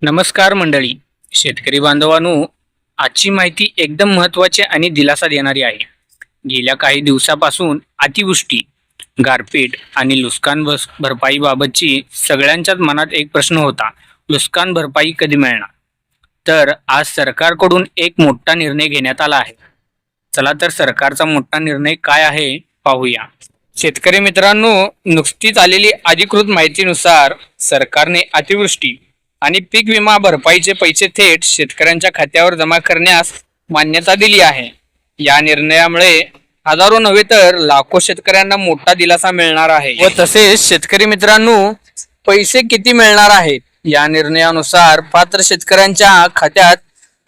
नमस्कार मंडळी. शेतकरी बांधवांनो, आजची माहिती एकदम महत्त्वाची आणि दिलासा देणारी आहे. गेल्या काही दिवसापासून अतिवृष्टी, गारपीट आणि नुकसान भरपाईबाबतची सगळ्यांच्याच मनात एक प्रश्न होता. नुकसान भरपाई कधी मिळणार? तर आज सरकारकडून एक मोठा निर्णय घेण्यात आला आहे. चला तर सरकारचा मोठा निर्णय काय आहे पाहूया. शेतकरी मित्रांनो, नुकतीच आलेली अधिकृत माहितीनुसार सरकारने अतिवृष्टी आणि पीक विमा भरपाईचे पैसे थेट शेतकऱ्यांच्या खात्यावर जमा करण्यास मान्यता दिली आहे. या निर्णयामुळे हजारो नव्हे तर लाखो शेतकऱ्यांना मोठा दिलासा मिळणार आहे. व तसेच शेतकरी मित्रांनो, पैसे किती मिळणार आहेत? या निर्णयानुसार पात्र शेतकऱ्यांच्या खात्यात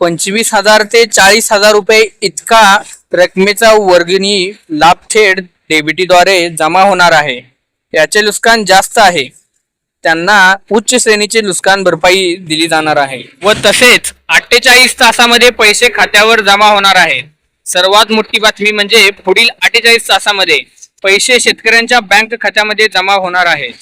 25,000 ते 40,000 रुपये इतका रकमेचा वर्गणी लाभ थेट डेबिटीद्वारे जमा होणार आहे. याचे नुकसान जास्त आहे त्यांना उच्च श्रेणीचे नुकसान भरपाई दिली जाणार आहे. व तसेच 48 तासामध्ये पैसे खात्यावर जमा होणार आहेत. सर्वात मोठी बातमी म्हणजे पुढील 48 तासामध्ये पैसे शेतकऱ्यांच्या बँक खात्यामध्ये जमा होणार आहेत.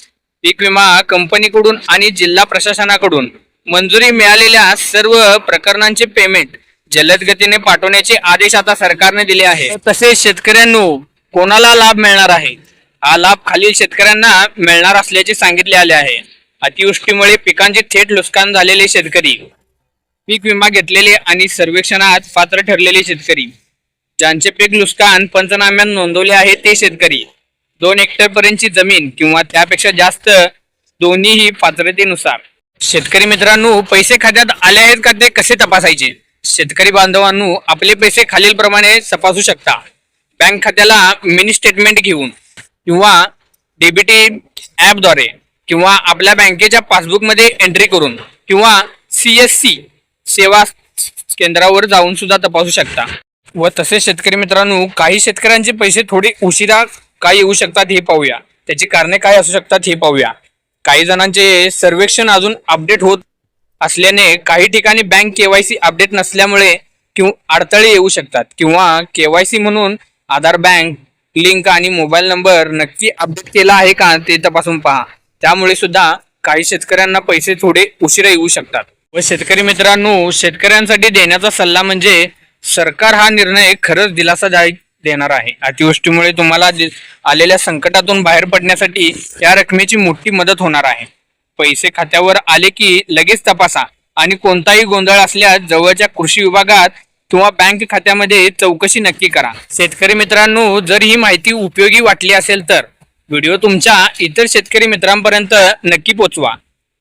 पीक विमा कंपनीकडून आणि जिल्हा प्रशासनाकडून मंजुरी मिळालेल्या सर्व प्रकरणांचे पेमेंट जलद गतीने पाठवण्याचे आदेश आता सरकारने दिले आहेत. तसेच शेतकऱ्यांनो, कोणाला लाभ मिळणार आहे? हा लाभ खालील शेतकऱ्यांना मिळणार असल्याचे सांगितले आले आहे. अतिवृष्टीमुळे पिकांचे थेट नुकसान झालेले शेतकरी, पीक विमा घेतलेले आणि सर्वेक्षणात पात्र ठरलेले शेतकरी, ज्यांचे पीक नुकसान पंचनाम्यात नोंदवले आहे ते शेतकरी, 2 हेक्टर पर्यंतची जमीन किंवा त्यापेक्षा जास्त, दोन्हीही पात्रतेनुसार. शेतकरी मित्रांनो, पैसे खात्यात आले आहेत का ते कसे तपासायचे? शेतकरी बांधवांनो, आपले पैसे खालील प्रमाणे तपासू शकता. बँक खात्याला मिनी स्टेटमेंट घेऊन किंवा डीबीटी ॲपद्वारे किंवा आपल्या बँकेच्या पासबुकमध्ये एंट्री करून किंवा CSC सेवा केंद्रावर जाऊन सुद्धा तपासू शकता. व तसेच शेतकरी मित्रांनो, काही शेतकऱ्यांचे पैसे थोडे उशिरा काय येऊ शकतात हे पाहूया. त्याची कारणे काय असू शकतात हे पाहूया. काही जणांचे सर्वेक्षण अजून अपडेट होत असल्याने काही ठिकाणी बँक KYC अपडेट नसल्यामुळे अडथळे येऊ शकतात किंवा KYC म्हणून आधार, बँक लिंक आणि मोबाईल नंबर नक्की अपडेट केला आहे का ते तपासून पहा. त्यामुळे सुद्धा काही शेतकऱ्यांना पैसे थोडे उशिरा येऊ शकतात. व शेतकरी मित्रांनो, शेतकऱ्यांसाठी देण्याचा सल्ला म्हणजे सरकार हा निर्णय खरंच दिलासादायक देणार आहे. अतिवृष्टीमुळे तुम्हाला आलेल्या संकटातून बाहेर पडण्यासाठी या रकमेची मोठी मदत होणार आहे. पैसे खात्यावर आले की लगेच तपासा आणि कोणताही गोंधळ असल्यास जवळच्या कृषी विभागात किंवा बँक खात्यामध्ये चौकशी नक्की करा. शेतकरी मित्रांनो, जर ही माहिती उपयोगी वाटली असेल तर व्हिडिओ तुमच्या इतर शेतकरी मित्रांपर्यंत नक्की पोचवा.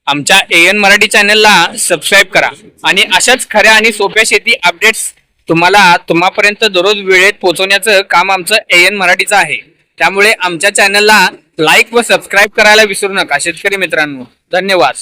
आमच्या AN मराठी चॅनलला सबस्क्राईब करा आणि अशाच खऱ्या आणि सोप्या शेती अपडेट्स तुम्हापर्यंत दररोज वेळेत पोहोचवण्याचं काम आमचं AN मराठीचं आहे. त्यामुळे आमच्या चॅनलला लाईक व सबस्क्राईब करायला विसरू नका शेतकरी मित्रांनो. धन्यवाद.